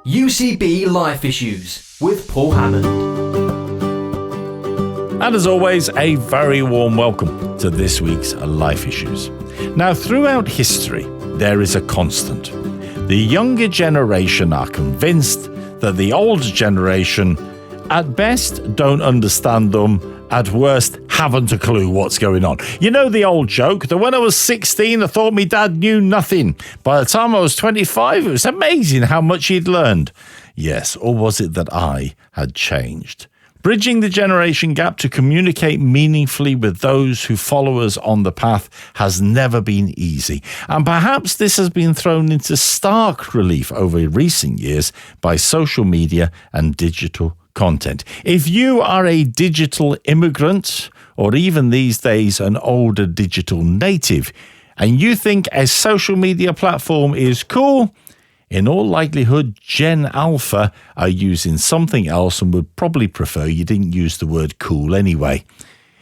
UCB Life Issues with Paul Hammond. And as always, a very warm welcome to this week's Life Issues. Now, throughout history, there is a constant. The younger generation are convinced that the older generation, at best, don't understand them, at worst, haven't a clue what's going on. You know the old joke that when I was 16, I thought my dad knew nothing. By the time I was 25, it was amazing how much he'd learned. Yes, or was it that I had changed? Bridging the generation gap to communicate meaningfully with those who follow us on the path has never been easy. And perhaps this has been thrown into stark relief over recent years by social media and digital content. If you are a digital immigrant, or even these days an older digital native, and you think a social media platform is cool, in all likelihood, Gen Alpha are using something else and would probably prefer you didn't use the word cool anyway.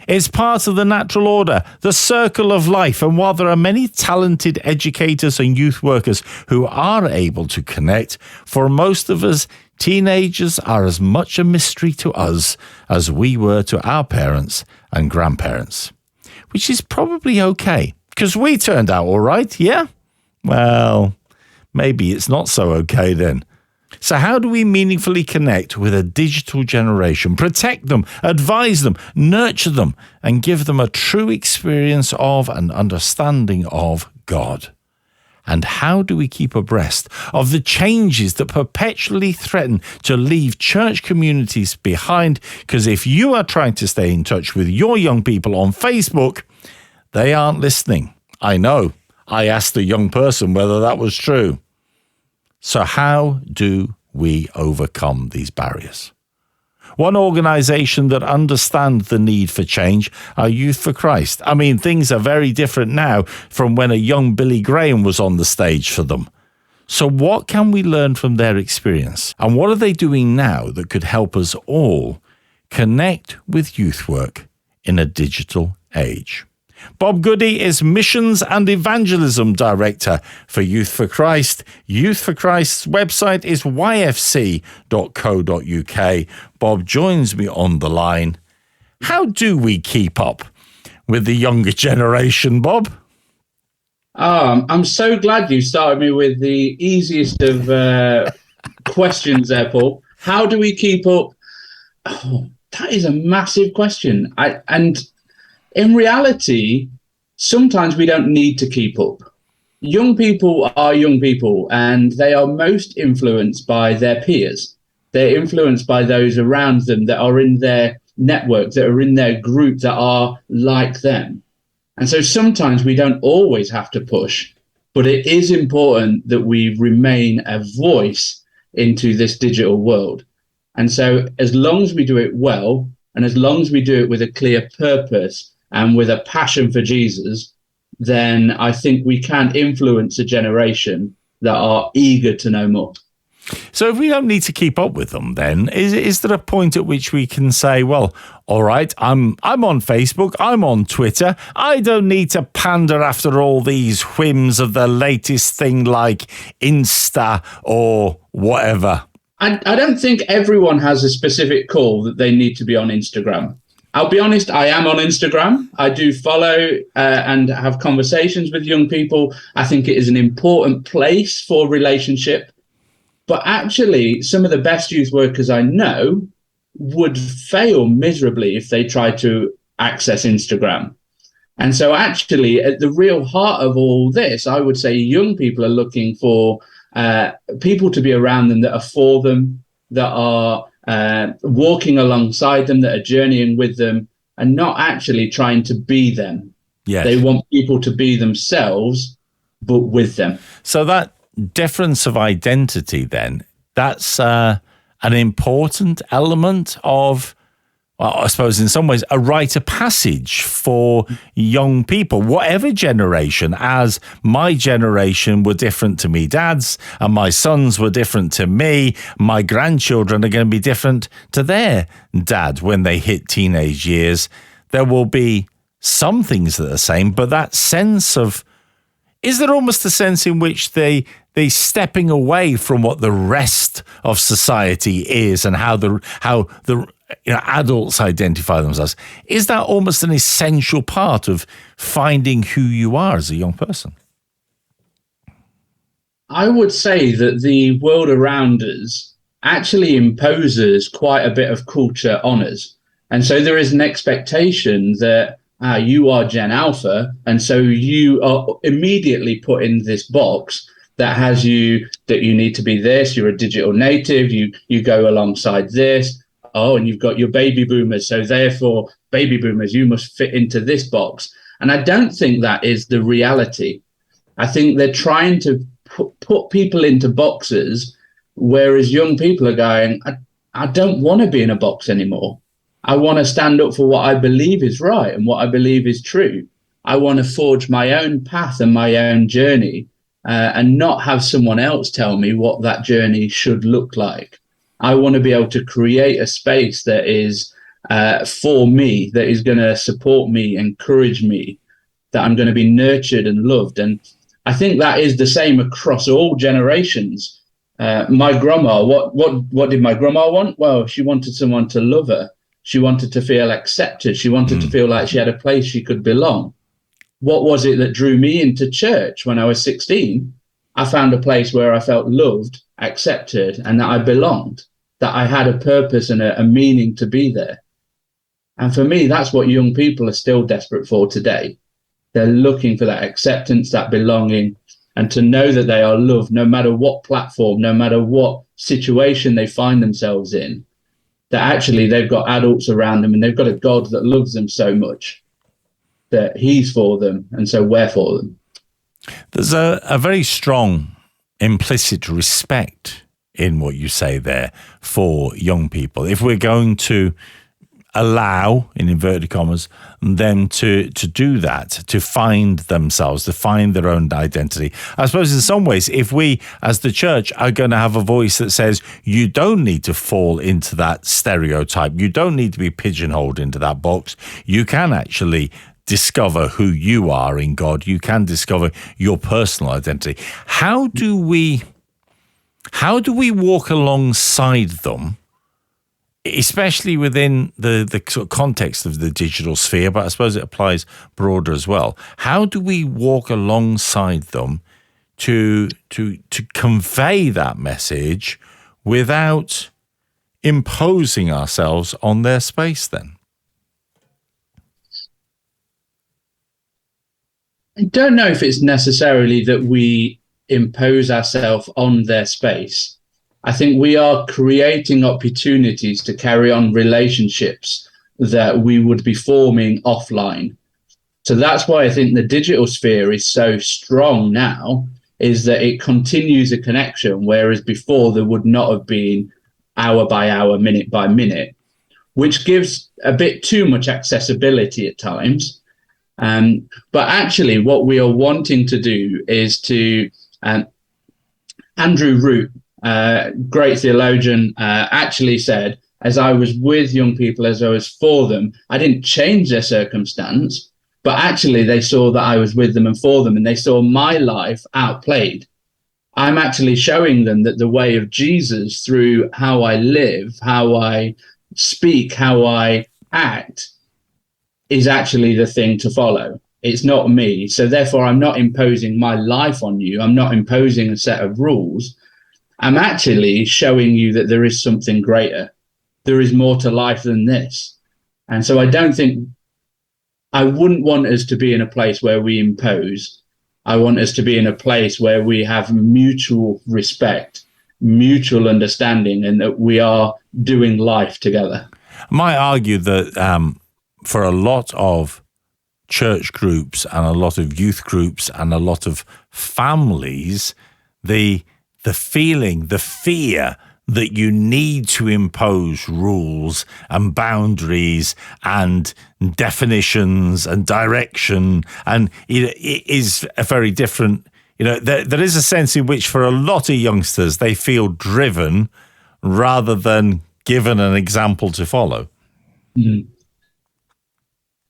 It's part of the natural order, the circle of life, and while there are many talented educators and youth workers who are able to connect, for most of us, teenagers are as much a mystery to us as we were to our parents and grandparents. Which is probably okay, because we turned out all right, yeah? Well, maybe it's not so okay then. So how do we meaningfully connect with a digital generation, protect them, advise them, nurture them, and give them a true experience of and understanding of God? And how do we keep abreast of the changes that perpetually threaten to leave church communities behind? Because if you are trying to stay in touch with your young people on Facebook, they aren't listening. I know. I asked a young person whether that was true. So how do we overcome these barriers? One organisation that understands the need for change are Youth for Christ. I mean, things are very different now from when a young Billy Graham was on the stage for them. So what can we learn from their experience? And what are they doing now that could help us all connect with youth work in a digital age? Bob Goody is Missions and Evangelism Director for Youth for Christ. Youth for Christ's website is yfc.co.uk. Bob joins me on the line. How do we keep up with the younger generation, Bob? I'm so glad you started me with the easiest of questions there, Paul. How do we keep up? Oh, that is a massive question. In reality, sometimes we don't need to keep up. Young people are young people, and they are most influenced by their peers. They're influenced by those around them that are in their network, that are in their group, that are like them. And so sometimes we don't always have to push, but it is important that we remain a voice into this digital world. And so as long as we do it well, and as long as we do it with a clear purpose, and with a passion for Jesus, then I think we can influence a generation that are eager to know more. So if we don't need to keep up with them, then is there a point at which we can say, well, all right, I'm on Facebook, I'm on Twitter, I don't need to pander after all these whims of the latest thing like Insta or whatever? I don't think everyone has a specific call that they need to be on Instagram. I'll be honest, I am on Instagram. I do follow and have conversations with young people. I think it is an important place for relationship. But actually, some of the best youth workers I know would fail miserably if they tried to access Instagram. And so actually, at the real heart of all this, I would say young people are looking for people to be around them that are for them, that are walking alongside them, that are journeying with them, and not actually trying to be them. Yes. They want people to be themselves, but with them. So that difference of identity then, that's an important element of, well, I suppose in some ways, a rite of passage for young people, whatever generation, as my generation were different to me dad's, and my sons were different to me, my grandchildren are going to be different to their dad when they hit teenage years. There will be some things that are the same, but that sense of, is there almost a sense in which they the stepping away from what the rest of society is and how the adults identify themselves. Is that almost an essential part of finding who you are as a young person? I would say that the world around us actually imposes quite a bit of culture on us. And so there is an expectation that you are Gen Alpha, and so you are immediately put in this box that has you, that you need to be this, you're a digital native, you go alongside this. Oh, and you've got your baby boomers, so therefore, baby boomers, you must fit into this box. And I don't think that is the reality. I think they're trying to put people into boxes, whereas young people are going, I don't want to be in a box anymore. I want to stand up for what I believe is right and what I believe is true. I want to forge my own path and my own journey, and not have someone else tell me what that journey should look like. I want to be able to create a space that is for me, that is going to support me, encourage me, that I'm going to be nurtured and loved. And I think that is the same across all generations. My grandma, what did my grandma want? Well, she wanted someone to love her. She wanted to feel accepted. She wanted to feel like she had a place she could belong. What was it that drew me into church when I was 16? I found a place where I felt loved, accepted, and that I belonged, that I had a purpose and a meaning to be there. And for me, that's what young people are still desperate for today. They're looking for that acceptance, that belonging, and to know that they are loved no matter what platform, no matter what situation they find themselves in, that actually they've got adults around them and they've got a God that loves them so much that he's for them, and so we're for them. There's a very strong implicit respect in what you say there for young people. If we're going to allow, in inverted commas, them to do that, to find themselves, to find their own identity. I suppose in some ways, if we as the church are going to have a voice that says you don't need to fall into that stereotype, you don't need to be pigeonholed into that box, you can actually discover who you are in God, you can discover your personal identity. How do we walk alongside them, especially within the sort of context of the digital sphere, but I suppose it applies broader as well? How do we walk alongside them to convey that message without imposing ourselves on their space then? I don't know if it's necessarily that we impose ourselves on their space. I think we are creating opportunities to carry on relationships that we would be forming offline. So that's why I think the digital sphere is so strong now, is that it continues a connection, whereas before there would not have been hour by hour, minute by minute, which gives a bit too much accessibility at times. But actually what we are wanting to do is to, Andrew Root, great theologian, actually said, as I was with young people, as I was for them, I didn't change their circumstance, but actually they saw that I was with them and for them, and they saw my life outplayed. I'm actually showing them that the way of Jesus, through how I live, how I speak, how I act, is actually the thing to follow. It's not me. So therefore, I'm not imposing my life on you. I'm not imposing a set of rules. I'm actually showing you that there is something greater. There is more to life than this. And so I wouldn't want us to be in a place where we impose. I want us to be in a place where we have mutual respect, mutual understanding, and that we are doing life together. I might argue that for a lot of church groups and a lot of youth groups and a lot of families, the feeling, the fear that you need to impose rules and boundaries and definitions and direction, and it is a very different, there is a sense in which for a lot of youngsters, they feel driven rather than given an example to follow. Mm.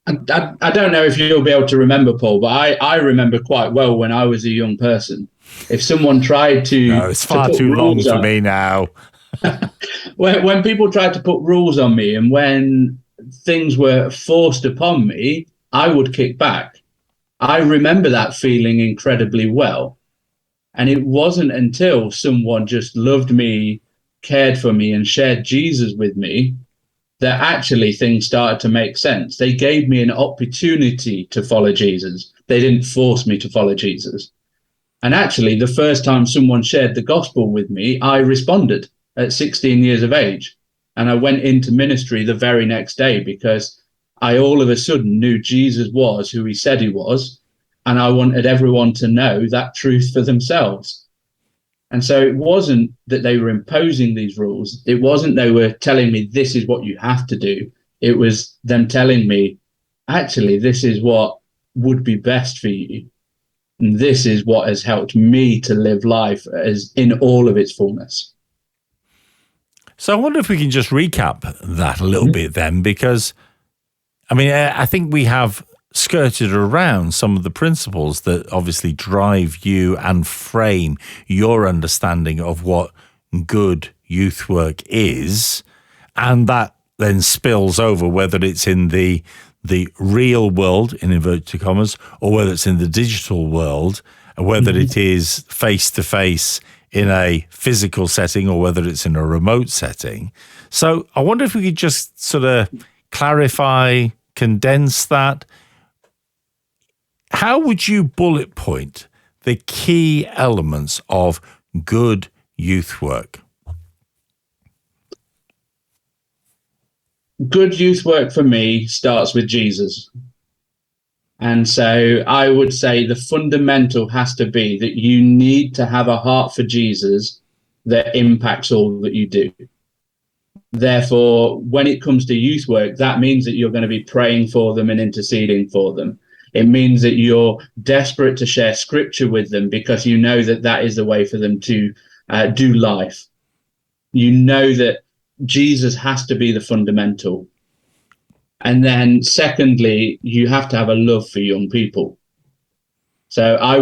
I don't know if you'll be able to remember, Paul, but I remember quite well when I was a young person. If someone tried to, No, it's far put too long rules for on, me now. when people tried to put rules on me and when things were forced upon me, I would kick back. I remember that feeling incredibly well. And it wasn't until someone just loved me, cared for me, and shared Jesus with me that actually things started to make sense. They gave me an opportunity to follow Jesus. They didn't force me to follow Jesus. And actually, the first time someone shared the gospel with me, I responded at 16 years of age. And I went into ministry the very next day because I all of a sudden knew Jesus was who he said he was. And I wanted everyone to know that truth for themselves. And so it wasn't that they were imposing these rules. It wasn't they were telling me this is what you have to do. It was them telling me, actually, this is what would be best for you. And this is what has helped me to live life as in all of its fullness. So I wonder if we can just recap that a little bit then, because, I mean, I think we have skirted around some of the principles that obviously drive you and frame your understanding of what good youth work is, and that then spills over whether it's in the real world, in inverted commas, or whether it's in the digital world, whether it is face-to-face in a physical setting or whether it's in a remote setting. So I wonder if we could just sort of clarify, condense that. How would you bullet point the key elements of good youth work? Good youth work for me starts with Jesus. And so I would say the fundamental has to be that you need to have a heart for Jesus that impacts all that you do. Therefore, when it comes to youth work, that means that you're going to be praying for them and interceding for them. It means that you're desperate to share scripture with them because you know that that is the way for them to do life. You know that Jesus has to be the fundamental. And then secondly, you have to have a love for young people. So I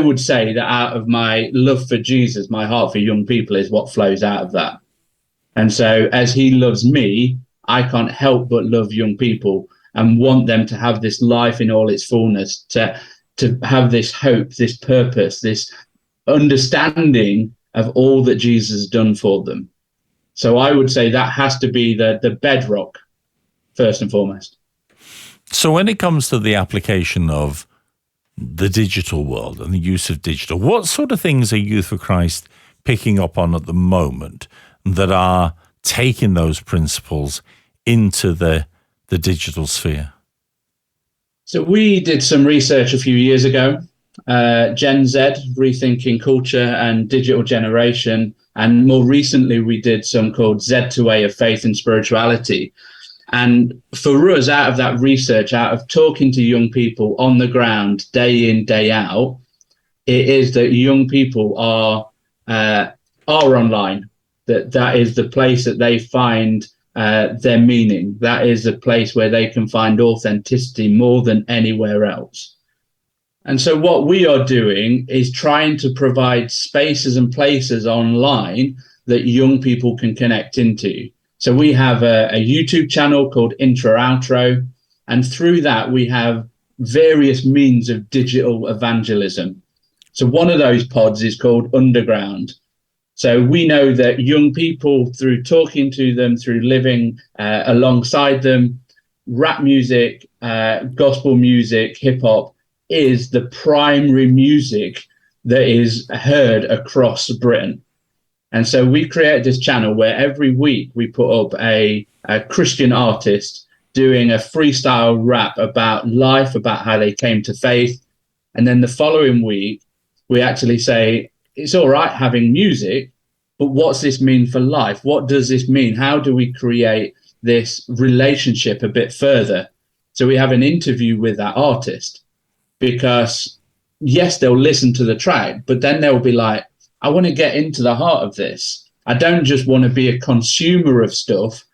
would say that out of my love for Jesus, my heart for young people is what flows out of that. And so as he loves me, I can't help but love young people and want them to have this life in all its fullness, to have this hope, this purpose, this understanding of all that Jesus has done for them. So I would say that has to be the bedrock, first and foremost. So when it comes to the application of the digital world and the use of digital, what sort of things are Youth for Christ picking up on at the moment that are taking those principles into the digital sphere? So we did some research a few years ago, Gen Z, Rethinking Culture and Digital Generation. And more recently, we did some called Z2A of Faith and Spirituality. And for us, out of that research, out of talking to young people on the ground, day in, day out, it is that young people are online. That is the place that they find their meaning. That is a place where they can find authenticity more than anywhere else. And so what we are doing is trying to provide spaces and places online that young people can connect into. So we have a YouTube channel called Intro Outro, and through that we have various means of digital evangelism. So one of those pods is called Underground. So we know that young people, through talking to them, through living alongside them, rap music, gospel music, hip hop is the primary music that is heard across Britain. And so we created this channel where every week we put up a Christian artist doing a freestyle rap about life, about how they came to faith. And then the following week, we actually say, it's all right having music, but what's this mean for life? What does this mean? How do we create this relationship a bit further? So we have an interview with that artist, because yes, they'll listen to the track, but then they'll be like, I want to get into the heart of this. I don't just want to be a consumer of stuff.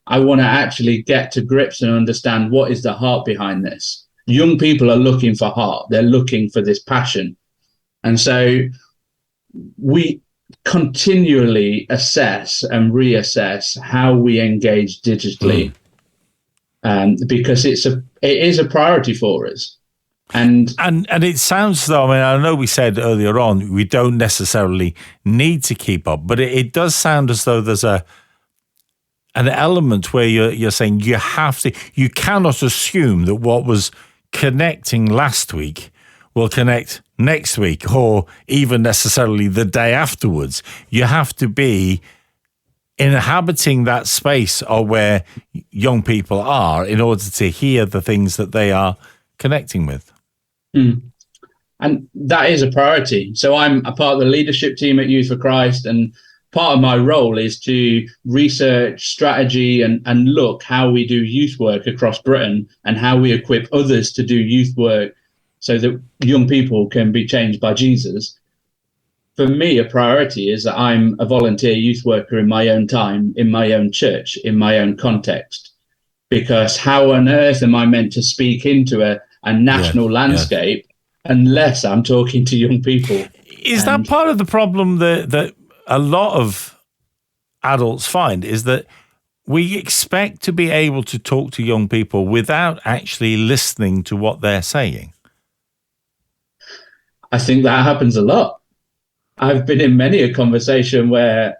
I want to actually get to grips and understand what is the heart behind this. Young people are looking for heart. They're looking for this passion. And so we continually assess and reassess how we engage digitally, because it is a priority for us. And it sounds though, I mean, I know we said earlier on we don't necessarily need to keep up, but it does sound as though there's an element where you're saying you cannot assume that what was connecting last week will connect next week or even necessarily the day afterwards. You have to be inhabiting that space or where young people are in order to hear the things that they are connecting with. And that is a priority. So I'm a part of the leadership team at Youth for Christ, and part of my role is to research strategy and look how we do youth work across Britain and how we equip others to do youth work so that young people can be changed by Jesus. For me, a priority is that I'm a volunteer youth worker in my own time, in my own church, in my own context. Because how on earth am I meant to speak into a national landscape unless I'm talking to young people? Is that part of the problem that a lot of adults find, is that we expect to be able to talk to young people without actually listening to what they're saying? I think that happens a lot. I've been in many a conversation where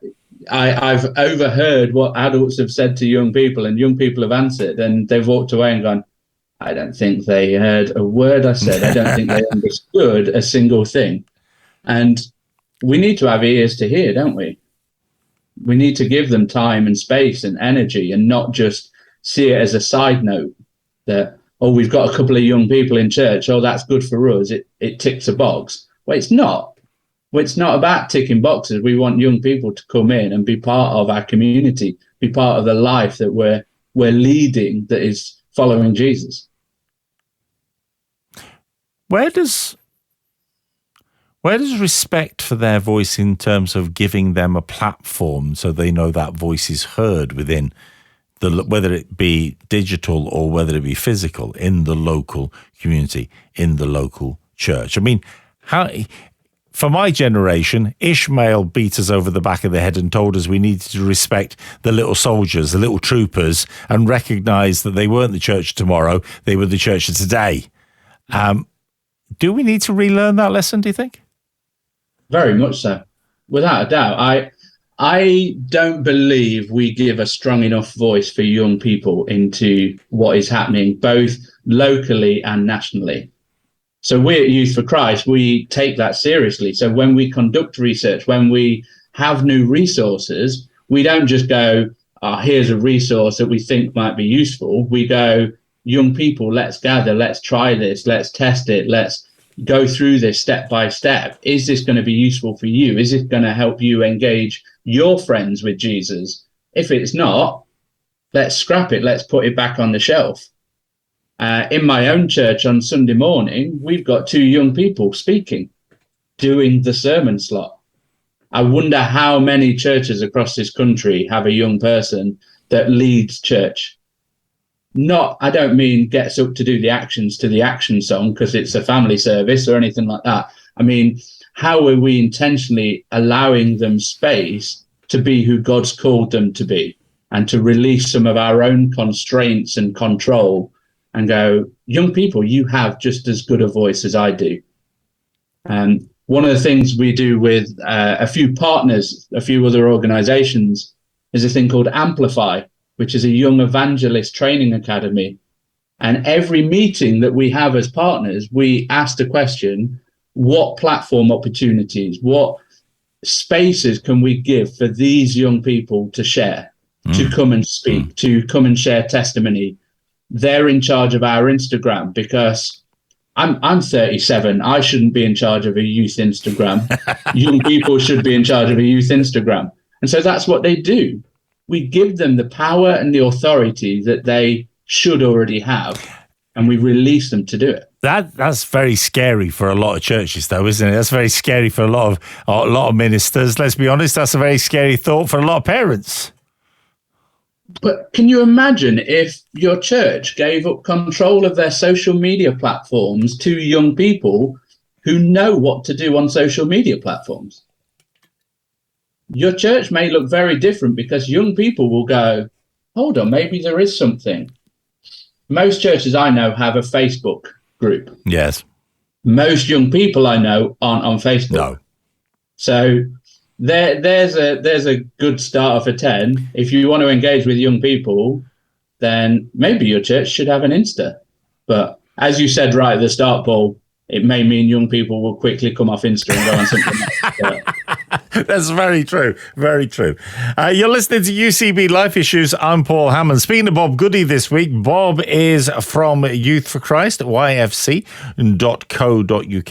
I've overheard what adults have said to young people, and young people have answered, and they've walked away and gone, I don't think they heard a word I said. I don't think they understood a single thing. And we need to have ears to hear, don't we? We need to give them time and space and energy, and not just see it as a side note that, oh, we've got a couple of young people in church. Oh, that's good for us. It ticks a box. Well, it's not. Well, it's not about ticking boxes. We want young people to come in and be part of our community, be part of the life that we're leading, that is following Jesus. Where does respect for their voice, in terms of giving them a platform so they know that voice is heard within whether it be digital or whether it be physical, in the local community, in the local church? I mean, for my generation, Ishmael beat us over the back of the head and told us we needed to respect the little soldiers, the little troopers, and recognise that they weren't the church of tomorrow, they were the church of today. Do we need to relearn that lesson, do you think? Very much so, without a doubt. I don't believe we give a strong enough voice for young people into what is happening, both locally and nationally. So we at Youth for Christ, we take that seriously. So when we conduct research, when we have new resources, we don't just go, here's a resource that we think might be useful. We go, young people, let's gather, let's try this, let's test it, let's go through this step by step. Is this going to be useful for you? Is it going to help you engage your friends with Jesus? If it's not, let's scrap it. Let's put it back on the shelf. In my own church on Sunday morning, we've got 2 young people speaking, doing the sermon slot. I wonder how many churches across this country have a young person that leads church. I don't mean gets up to do the actions to the action song because it's a family service or anything like that. I mean, how are we intentionally allowing them space to be who God's called them to be, and to release some of our own constraints and control and go, young people, you have just as good a voice as I do. And one of the things we do with a few partners, a few other organizations, is a thing called Amplify, which is a young evangelist training academy. And every meeting that we have as partners, we ask the question, what platform opportunities, what spaces can we give for these young people to share, to come and speak, to come and share testimony? They're in charge of our Instagram, because I'm 37. I shouldn't be in charge of a youth Instagram. Young people should be in charge of a youth Instagram. And so that's what they do. We give them the power and the authority that they should already have, and we release them to do it. That's very scary for a lot of churches, though, isn't it? That's very scary for a lot of ministers. Let's be honest, that's a very scary thought for a lot of parents. But can you imagine if your church gave up control of their social media platforms to young people who know what to do on social media platforms. Your church may look very different because young people will go, hold on, maybe there is something. Most churches I know have a Facebook group. Yes. Most young people I know aren't on Facebook. No. So there's a good starter for 10. If you want to engage with young people, then maybe your church should have an Insta. But as you said right at the start, Paul, it may mean young people will quickly come off Insta and go on something else. That's very true. Very true. You're listening to UCB Life Issues. I'm Paul Hammond. Speaking of Bob Goody this week, Bob is from Youth for Christ, yfc.co.uk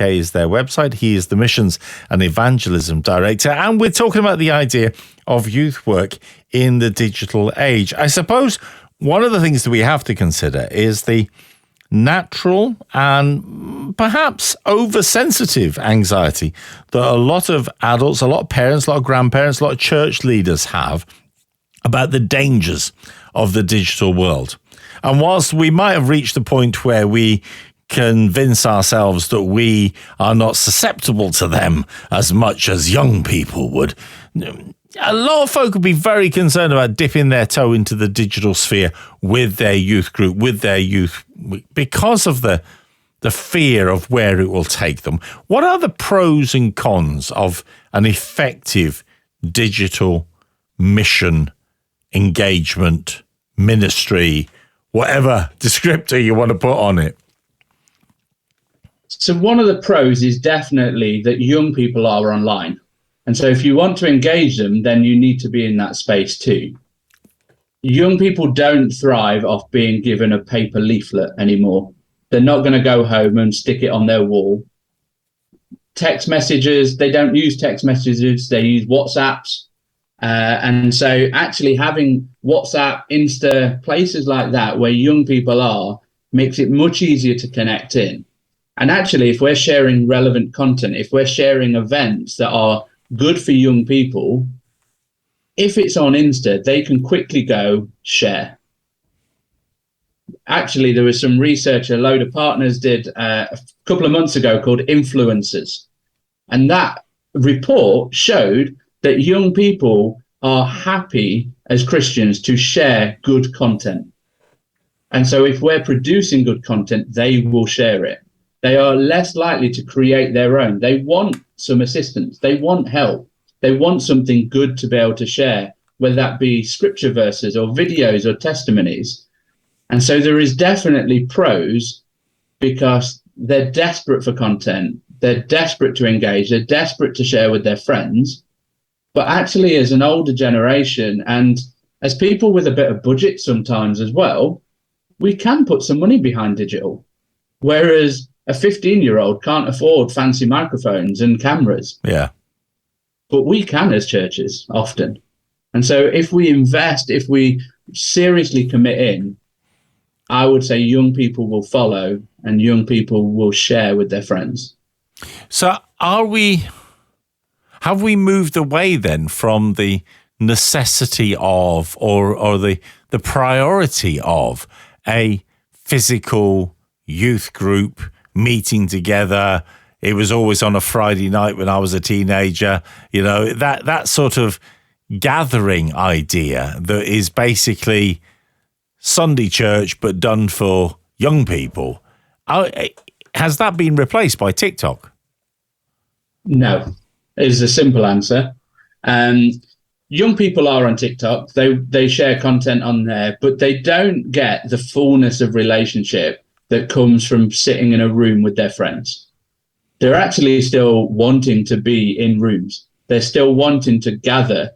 is their website. He is the Missions and Evangelism Director. And we're talking about the idea of youth work in the digital age. I suppose one of the things that we have to consider is the natural and perhaps oversensitive anxiety that a lot of adults, a lot of parents, a lot of grandparents, a lot of church leaders have about the dangers of the digital world. And whilst we might have reached a point where we convince ourselves that we are not susceptible to them as much as young people would, a lot of folk would be very concerned about dipping their toe into the digital sphere with their youth group, with their youth, because of the fear of where it will take them. What are the pros and cons of an effective digital mission, engagement, ministry, whatever descriptor you want to put on it? So one of the pros is definitely that young people are online. And so if you want to engage them, then you need to be in that space too. Young people don't thrive off being given a paper leaflet anymore. They're not going to go home and stick it on their wall. Text messages, they don't use text messages, they use WhatsApps. And so actually having WhatsApp, Insta, places like that where young people are makes it much easier to connect in. And actually, if we're sharing relevant content, if we're sharing events that are good for young people, if it's on Insta, they can quickly go share. Actually, there was some research a load of partners did a couple of months ago called Influencers. And that report showed that young people are happy as Christians to share good content. And so if we're producing good content, they will share it. They are less likely to create their own. They want some assistance. They want help. They want something good to be able to share, whether that be scripture verses or videos or testimonies. And so there is definitely pros because they're desperate for content. They're desperate to engage. They're desperate to share with their friends. But actually, as an older generation and as people with a bit of budget sometimes as well, we can put some money behind digital. Whereas a 15-year-old can't afford fancy microphones and cameras. Yeah. But we can as churches often. And so if we invest, if we seriously commit in, I would say young people will follow and young people will share with their friends. So have we moved away then from the necessity of or the priority of a physical youth group meeting together? It was always on a Friday night when I was a teenager, that sort of gathering idea that is basically Sunday church, but done for young people. Has that been replaced by TikTok? No, is a simple answer. Young people are on TikTok. They share content on there, but they don't get the fullness of relationship that comes from sitting in a room with their friends. They're actually still wanting to be in rooms. They're still wanting to gather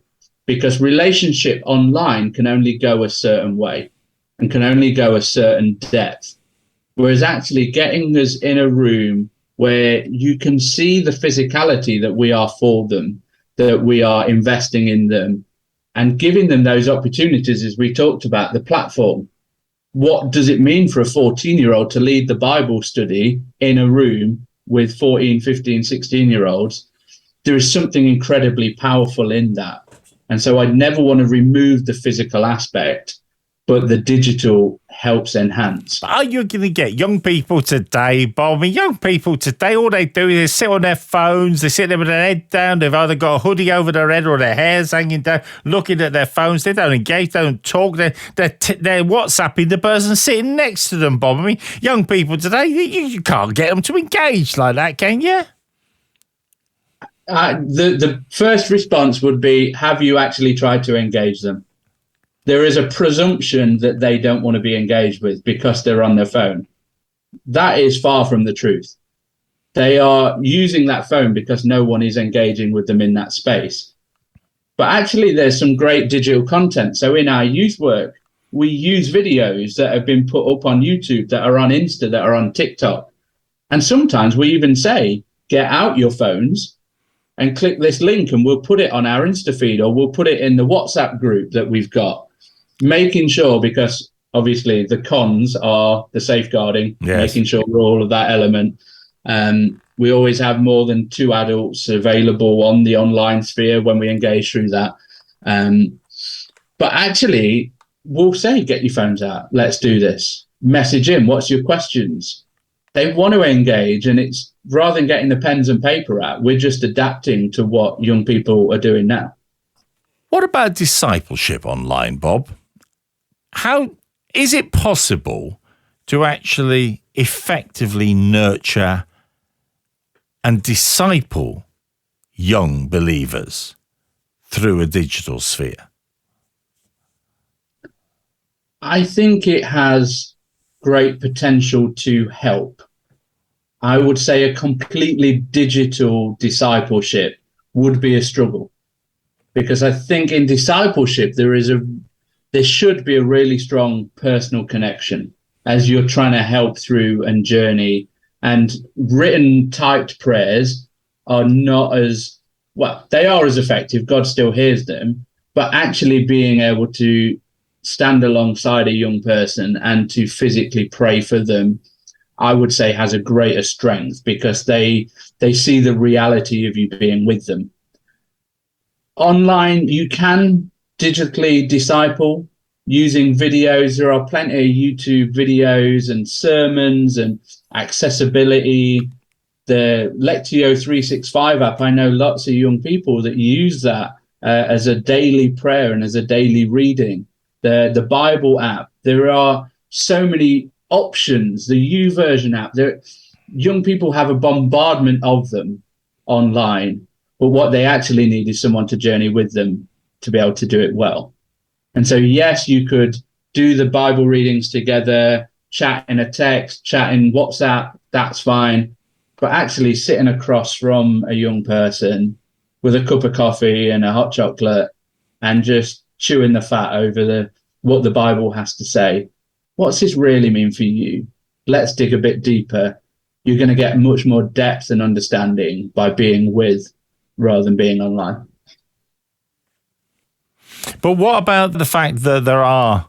because relationship online can only go a certain way and can only go a certain depth. Whereas actually getting us in a room where you can see the physicality that we are for them, that we are investing in them and giving them those opportunities, as we talked about, the platform. What does it mean for a 14-year-old to lead the Bible study in a room with 14, 15, 16-year-olds? There is something incredibly powerful in that. And so I'd never want to remove the physical aspect, but the digital helps enhance. Are you going to get young people today, Bob? I mean, young people today, all they do is sit on their phones. They sit there with their head down. They've either got a hoodie over their head or their hair's hanging down, looking at their phones. They don't engage. They don't talk. They're WhatsApping the person sitting next to them, Bob. I mean, young people today, you can't get them to engage like that, can you? The first response would be, have you actually tried to engage them? There is a presumption that they don't want to be engaged with because they're on their phone. That is far from the truth. They are using that phone because no one is engaging with them in that space. But actually, there's some great digital content. So in our youth work, we use videos that have been put up on YouTube, that are on Insta, that are on TikTok. And sometimes we even say, get out your phones and click this link and we'll put it on our Insta feed, or we'll put it in the WhatsApp group that we've got. Making sure, because obviously the cons are the safeguarding, making sure all of that element. We always have more than 2 adults available on the online sphere when we engage through that. But actually, we'll say, get your phones out. Let's do this. Message in. What's your questions? They want to engage, and it's rather than getting the pens and paper out, we're just adapting to what young people are doing now. What about discipleship online, Bob? How is it possible to actually effectively nurture and disciple young believers through a digital sphere? I think it has great potential to help. I would say a completely digital discipleship would be a struggle, because I think in discipleship there should be a really strong personal connection as you're trying to help through and journey. And written, typed prayers are not as, well, they are as effective. God still hears them. But actually being able to stand alongside a young person and to physically pray for them, I would say has a greater strength, because they see the reality of you being with them. Online, you can digitally disciple using videos. There are plenty of YouTube videos and sermons and accessibility. The Lectio 365 app, I know lots of young people that use that as a daily prayer and as a daily reading. The Bible app, there are so many options. The YouVersion app, young people have a bombardment of them online, but what they actually need is someone to journey with them to be able to do it well. And so, yes, you could do the Bible readings together, chat in a text, chat in WhatsApp, that's fine. But actually sitting across from a young person with a cup of coffee and a hot chocolate and just chewing the fat over what the Bible has to say. What's this really mean for you? Let's dig a bit deeper. You're going to get much more depth and understanding by being with rather than being online. But what about the fact that there are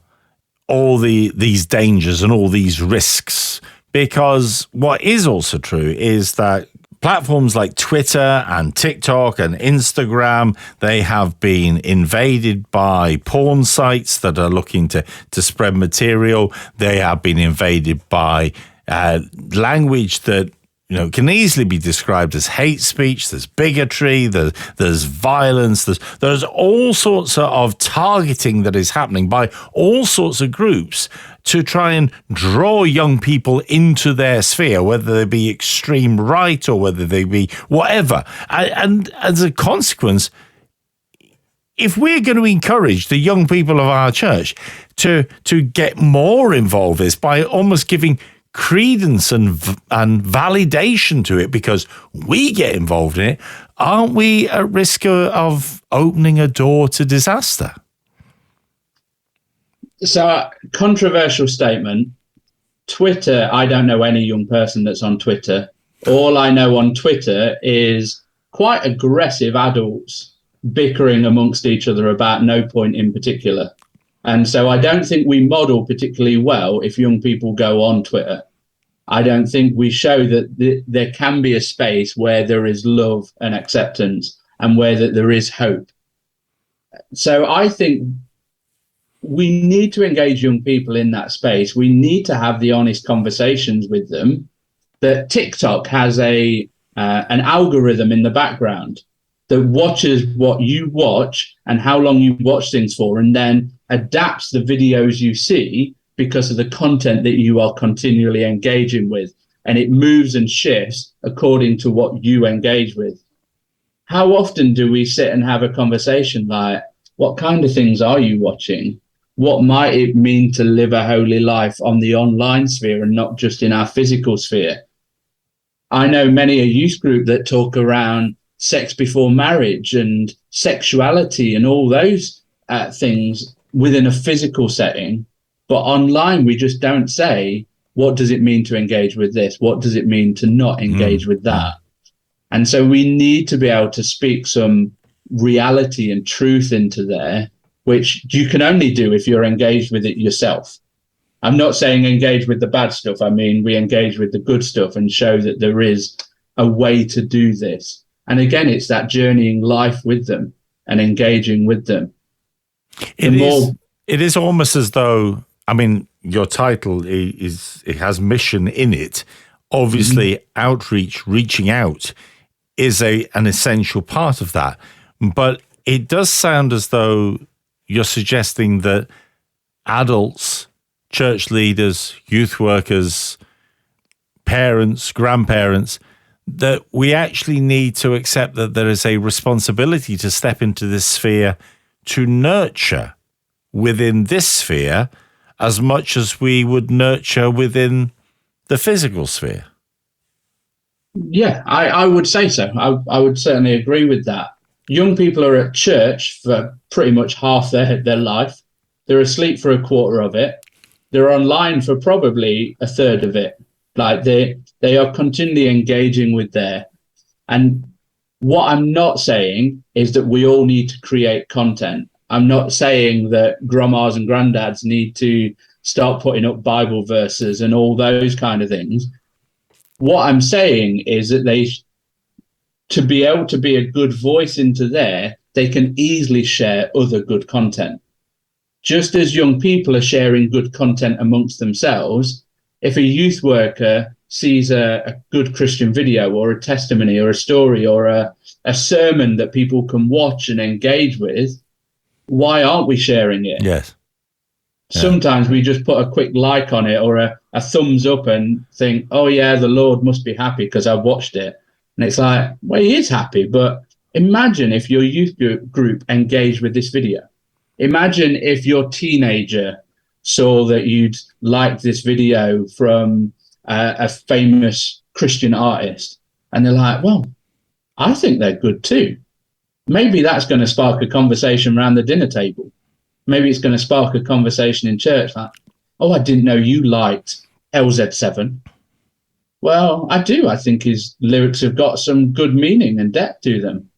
all these dangers and all these risks? Because what is also true is that platforms like Twitter and TikTok and Instagram, they have been invaded by porn sites that are looking to spread material. They have been invaded by language that can easily be described as hate speech. There's bigotry, there's violence, there's all sorts of targeting that is happening by all sorts of groups to try and draw young people into their sphere, whether they be extreme right or whether they be whatever. And as a consequence, if we're going to encourage the young people of our church to get more involved in this by almost giving credence and validation to it because we get involved in it, aren't we at risk of opening a door to disaster? So, controversial statement. Twitter, I don't know any young person that's on Twitter. All I know on Twitter is quite aggressive adults bickering amongst each other about no point in particular. And so I don't think we model particularly well if young people go on Twitter. I don't think we show that there can be a space where there is love and acceptance and where that there is hope. So I think we need to engage young people in that space. We need to have the honest conversations with them. That TikTok has an algorithm in the background that watches what you watch and how long you watch things for, and then adapts the videos you see because of the content that you are continually engaging with. And it moves and shifts according to what you engage with. How often do we sit and have a conversation like, what kind of things are you watching? What might it mean to live a holy life on the online sphere and not just in our physical sphere? I know many a youth group that talk around sex before marriage and sexuality and all those things within a physical setting. But online, we just don't say, what does it mean to engage with this? What does it mean to not engage with that? And so we need to be able to speak some reality and truth into there, which you can only do if you're engaged with it yourself. I'm not saying engage with the bad stuff. I mean, we engage with the good stuff and show that there is a way to do this. And again, it's that journeying life with them and engaging with them. It is almost as though, I mean, your title it has mission in it. Obviously, outreach, reaching out is an essential part of that. But it does sound as though you're suggesting that adults, church leaders, youth workers, parents, grandparents, that we actually need to accept that there is a responsibility to step into this sphere to nurture within this sphere as much as we would nurture within the physical sphere. Yeah, I would say so. I would certainly agree with that. Young people are at church for pretty much half their life. They're asleep for a quarter of it. They're online for probably a third of it. Like they are continually engaging with there. And what I'm not saying is that we all need to create content. I'm not saying that grandmas and granddads need to start putting up Bible verses and all those kind of things. What I'm saying is that to be able to be a good voice into there, they can easily share other good content. Just as young people are sharing good content amongst themselves, if a youth worker sees a good Christian video or a testimony or a story or a sermon that people can watch and engage with, why aren't we sharing it? Yes. Yeah. Sometimes we just put a quick like on it or a thumbs up and think, oh, yeah, the Lord must be happy because I've watched it. And it's like, well, he is happy. But imagine if your youth group engaged with this video. Imagine if your teenager saw that you'd liked this video from a famous Christian artist. And they're like, well, I think they're good too. Maybe that's going to spark a conversation around the dinner table. Maybe it's going to spark a conversation in church like, oh, I didn't know you liked LZ7. Well, I do. I think his lyrics have got some good meaning and depth to them.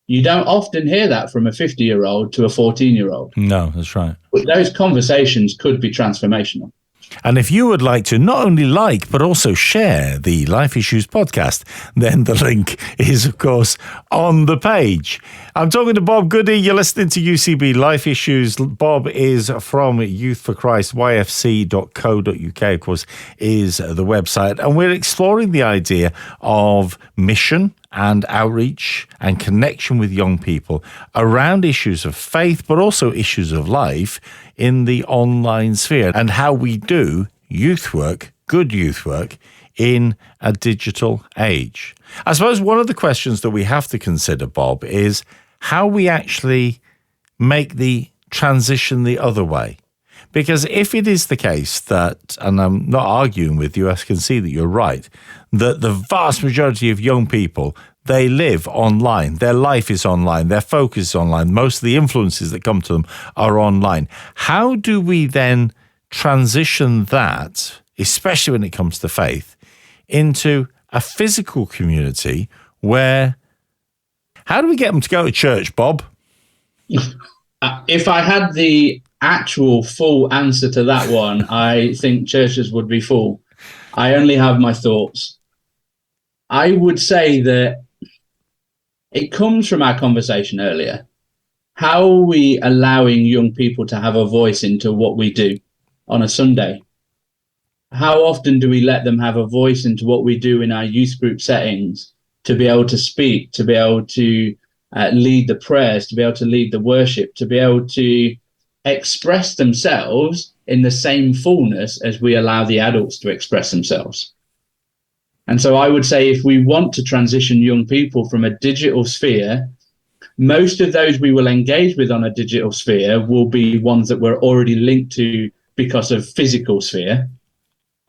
You don't often hear that from a 50-year-old to a 14-year-old. No, that's right. But those conversations could be transformational. And if you would like to not only like, but also share the Life Issues podcast, then the link is, of course, on the page. I'm talking to Bob Goody. You're listening to UCB Life Issues. Bob is from Youth for Christ, yfc.co.uk, of course, is the website. And we're exploring the idea of mission and outreach and connection with young people around issues of faith, but also issues of life in the online sphere and how we do youth work, good youth work, in a digital age. I suppose one of the questions that we have to consider, Bob, is how we actually make the transition the other way. Because if it is the case that, and I'm not arguing with you, I can see that you're right, that the vast majority of young people, they live online. Their life is online. Their focus is online. Most of the influences that come to them are online. How do we then transition that, especially when it comes to faith, into a physical community where, how do we get them to go to church, Bob? If I had the actual full answer to that one, I think churches would be full. I only have my thoughts. I would say that it comes from our conversation earlier. how are we allowing young people to have a voice into what we do on a Sunday? How often do we let them have a voice into what we do in our youth group settings, to be able to speak, to be able to lead the prayers, to be able to lead the worship, to be able to express themselves in the same fullness as we allow the adults to express themselves? And so I would say, if we want to transition young people from a digital sphere, most of those we will engage with on a digital sphere will be ones that we're already linked to because of physical sphere.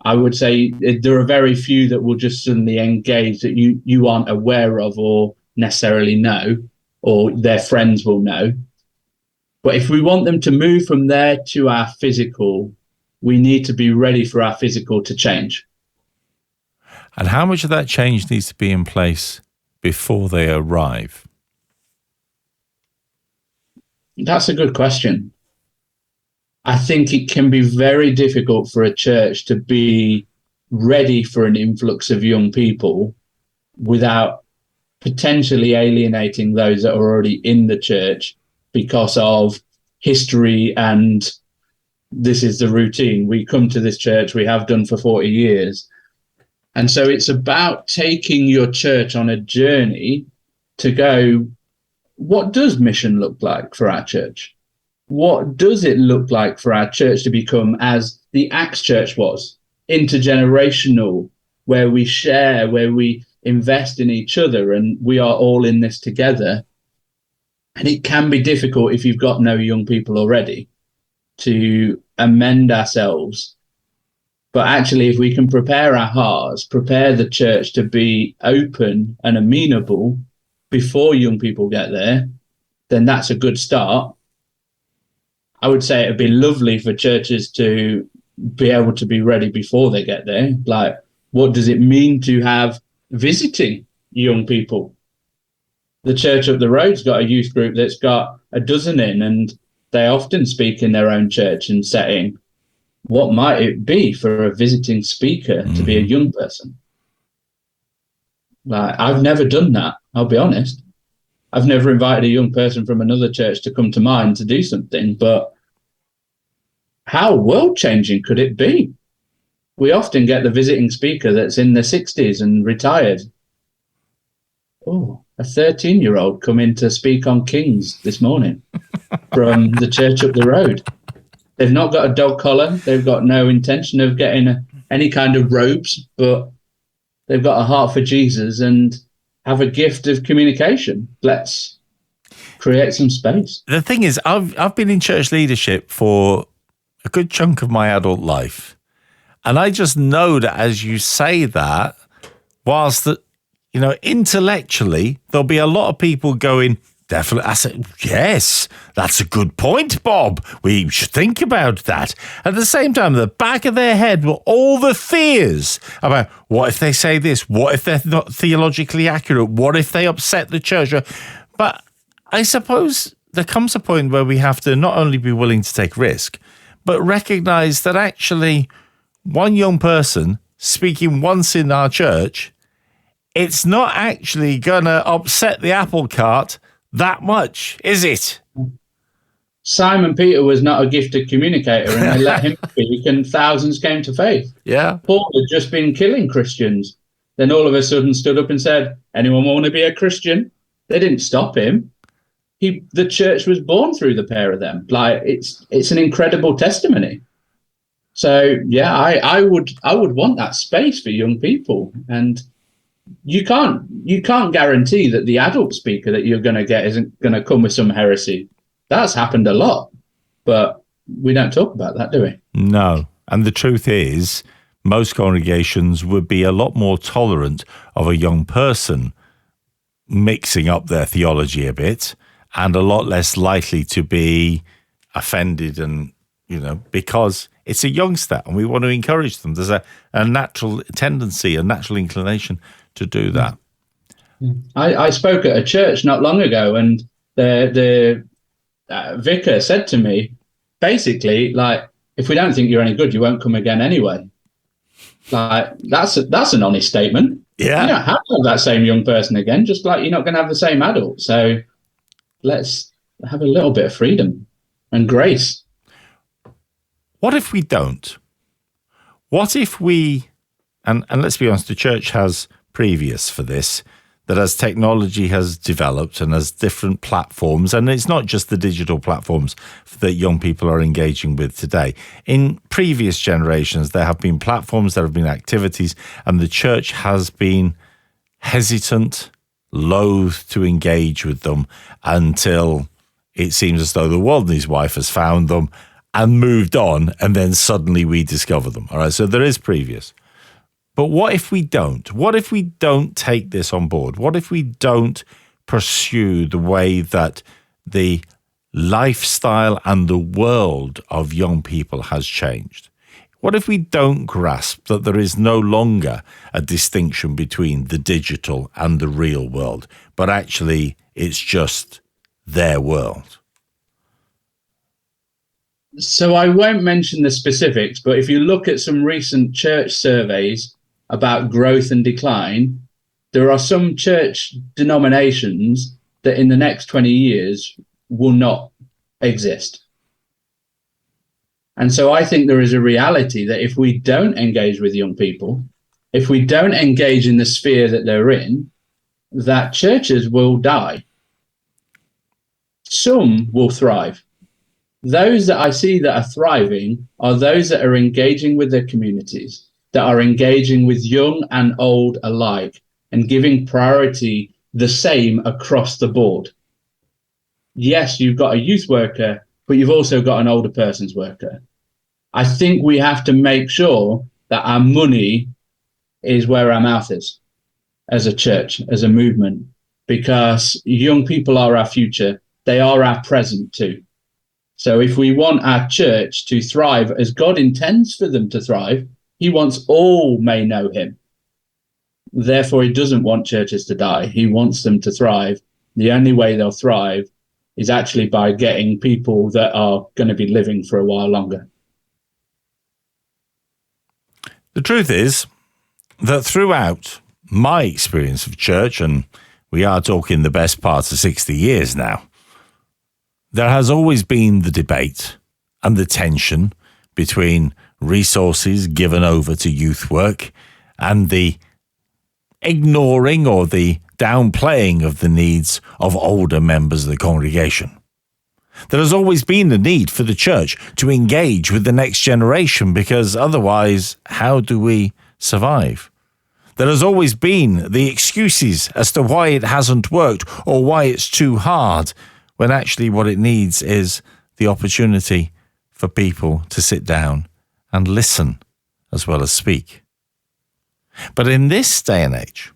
I would say there are very few that will just suddenly engage that you aren't aware of or necessarily know, or their friends will know. But if we want them to move from there to our physical, we need to be ready for our physical to change. And how much of that change needs to be in place before they arrive? That's a good question. I think it can be very difficult for a church to be ready for an influx of young people without potentially alienating those that are already in the church because of history and this is the routine. We come to this church, we have done for 40 years. And so it's about taking your church on a journey to go, what does mission look like for our church? What does it look like for our church to become, as the Acts church was, intergenerational, where we share, where we invest in each other, and we are all in this together? And it can be difficult if you've got no young people already to amend ourselves. But actually, if we can prepare our hearts, prepare the church to be open and amenable before young people get there, then that's a good start. I would say it'd be lovely for churches to be able to be ready before they get there. Like, what does it mean to have visiting young people? The church up the road's got a youth group that's got a dozen in, and they often speak in their own church and setting. What might it be for a visiting speaker to be a young person? Like, I've never done that, I'll be honest. I've never invited a young person from another church to come to mine to do something, but how world-changing could it be? We often get the visiting speaker that's in their 60s and retired. Oh, a 13-year-old come in to speak on Kings this morning from the church up the road. They've not got a dog collar. They've got no intention of getting any kind of robes, but they've got a heart for Jesus and have a gift of communication. Let's create some space. The thing is, I've been in church leadership for a good chunk of my adult life. And I just know that as you say that, whilst that, intellectually, there'll be a lot of people going, definitely. I said, yes, that's a good point, Bob. We should think about that. At the same time, the back of their head were all the fears about what if they say this? What if they're not theologically accurate? What if they upset the church? But I suppose there comes a point where we have to not only be willing to take risk, but recognize that actually one young person speaking once in our church, it's not actually going to upset the apple cart that much, is it? Simon Peter was not a gifted communicator, and they let him speak, and thousands came to faith. Yeah. Paul had just been killing Christians. Then all of a sudden stood up and said, anyone want to be a Christian? They didn't stop him. The church was born through the pair of them. Like, it's an incredible testimony. So yeah, I would want that space for young people, and you can't guarantee that the adult speaker that you're going to get isn't going to come with some heresy. That's happened a lot, but we don't talk about that, do we? No. And the truth is, most congregations would be a lot more tolerant of a young person mixing up their theology a bit, and a lot less likely to be offended and, because it's a youngster and we want to encourage them. There's a natural tendency, a natural inclination to do that. I spoke at a church not long ago, and the vicar said to me, basically, like, if we don't think you're any good, you won't come again anyway. Like, that's an honest statement. Yeah. You don't have to have that same young person again, just like you're not going to have the same adult. So let's have a little bit of freedom and grace. What if we don't? What if we, and let's be honest, the church has previous for this, that as technology has developed and as different platforms, and it's not just the digital platforms that young people are engaging with today. In previous generations, there have been platforms, there have been activities, and the church has been hesitant, loath to engage with them until it seems as though the world and his wife has found them and moved on, and then suddenly we discover them. All right, so there is previous. But what if we don't? What if we don't take this on board? What if we don't pursue the way that the lifestyle and the world of young people has changed? What if we don't grasp that there is no longer a distinction between the digital and the real world, but actually it's just their world? So I won't mention the specifics, but if you look at some recent church surveys about growth and decline, there are some church denominations that in the next 20 years will not exist. And so I think there is a reality that if we don't engage with young people, if we don't engage in the sphere that they're in, that churches will die. Some will thrive. Those that I see that are thriving are those that are engaging with their communities, that are engaging with young and old alike and giving priority the same across the board. Yes, you've got a youth worker, but you've also got an older person's worker. I think we have to make sure that our money is where our mouth is as a church, as a movement, because young people are our future. They are our present too. So if we want our church to thrive as God intends for them to thrive, he wants all may know him. Therefore, he doesn't want churches to die. He wants them to thrive. The only way they'll thrive is actually by getting people that are going to be living for a while longer. The truth is that throughout my experience of church, and we are talking the best part of 60 years now, there has always been the debate and the tension between resources given over to youth work and the ignoring or the downplaying of the needs of older members of the congregation. There has always been the need for the church to engage with the next generation, because otherwise, how do we survive? There has always been the excuses as to why it hasn't worked or why it's too hard, when actually what it needs is the opportunity for people to sit down and listen as well as speak. But in this day and age,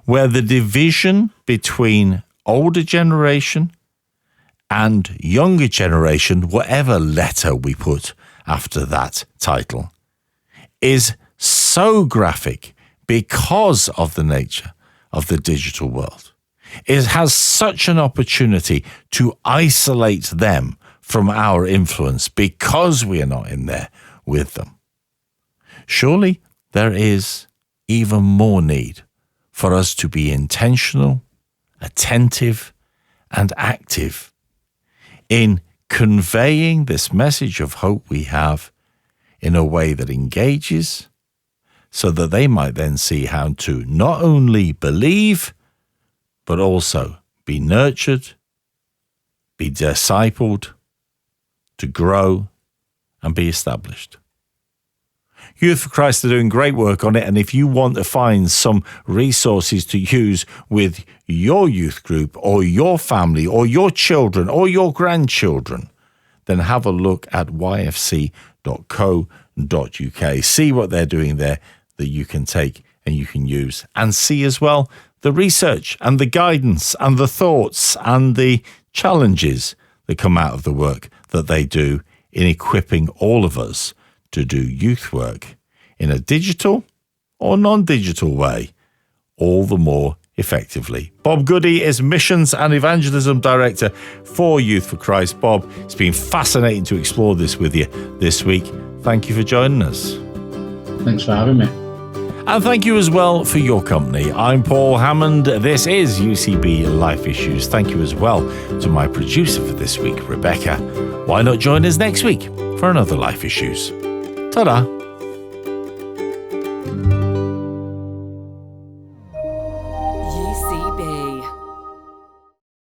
where the division between older generation and younger generation, whatever letter we put after that title, is so graphic because of the nature of the digital world, it has such an opportunity to isolate them from our influence because we are not in there with them. Surely there is even more need for us to be intentional, attentive, and active in conveying this message of hope we have in a way that engages, so that they might then see how to not only believe, but also be nurtured, be discipled, to grow and be established. Youth for Christ are doing great work on it, and if you want to find some resources to use with your youth group or your family or your children or your grandchildren, then have a look at yfc.co.uk. See what they're doing there that you can take and you can use, and see as well the research and the guidance and the thoughts and the challenges that come out of the work that they do in equipping all of us to do youth work in a digital or non-digital way, all the more effectively. Bob Goody is Missions and Evangelism Director for Youth for Christ. Bob, it's been fascinating to explore this with you this week. Thank you for joining us. Thanks for having me. And thank you as well for your company. I'm Paul Hammond. This is UCB Life Issues. Thank you as well to my producer for this week, Rebecca. Why not join us next week for another Life Issues? Ta-da!